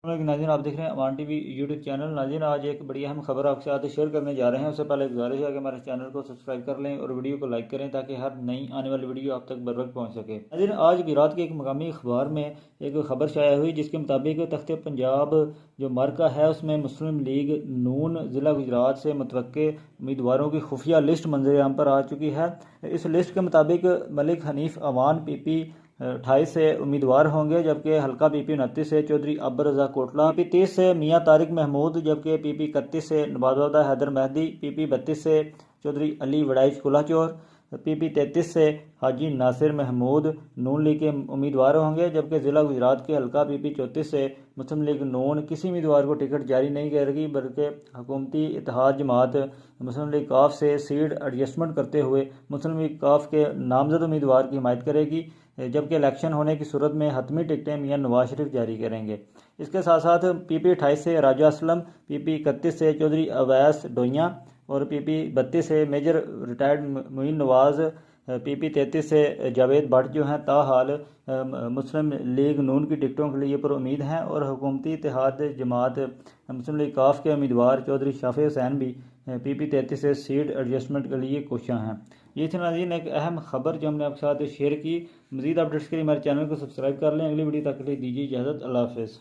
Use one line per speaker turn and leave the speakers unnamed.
नाज़रीन, आप देख रहे हैं अमान टीवी यूट्यूब चैनल। नाज़रीन, आज एक बड़ी अहम खबर आपके साथ शेयर करने जा रहे हैं। उससे पहले गुजारिश है कि हमारे चैनल को सब्सक्राइब कर लें और वीडियो को लाइक करें ताकि हर नई आने वाली वीडियो आप तक बर वक्त पहुँच सके। नाज़रीन, आज गुजरात के एक मकामी अखबार में एक खबर शाया हुई जिसके मुताबिक तख्त पंजाब जो मार्का है उसमें मुस्लिम लीग नून ज़िला गुजरात से मुतवक्के उम्मीदवारों की खुफिया लिस्ट मंजर-ए-आम पर आ चुकी है। इस लिस्ट के मुताबिक मलिक हनीफ अवान PP 28 से उम्मीदवार होंगे, जबकि हल्का PP 29 से चौधरी अब्बर रज़ा कोटला, PP 30 से मियाँ तारिक महमूद, जबकि PP 31 से नवाज़ादा हैदर महदी, PP 32 से चौधरी अली वड़ाइच कुलाचौर, PP 33 से हाजी नासिर महमूद नून लीग के उम्मीदवार होंगे, जबकि ज़िला गुजरात के हल्का PP 34 से मुस्लिम लीग नून किसी उम्मीदवार को टिकट जारी नहीं करेगी, बल्कि हुकूमती इत्तेहाद जमात मुस्लिम लीग काफ से सीट एडजस्टमेंट करते हुए मुस्लिम लीग काफ के नामजद उम्मीदवार की हिमायत करेगी, जबकि इलेक्शन होने की सूरत में हतमी टिकटें मियां नवाज शरीफ जारी करेंगे। इसके साथ साथ PP 28 से राजा असलम, PP 31 से चौधरी अवैस डोइयाँ और PP 32 से major retired Muin Nawaz, PP 33 से जावेद भट्ट जो हैं ताहाल मुस्लिम लीग नून की टिकटों के लिए पर उम्मीद हैं, और हुकूमती इत्तेहाद जमात मुस्लिम लीग काफ के उम्मीदवार चौधरी शाफी हुसैन भी PP 33 से सीट एडजस्टमेंट के लिए कोशां हैं। ये थी नाज़रीन एक अहम खबर जो हमने आपके साथ शेयर की। मज़ीद अपडेट्स के लिए हमारे चैनल को सब्सक्राइब कर लें। अगली वीडियो तक के लिए दीजिए इजाज़त। अल्लाह हाफ़िज़।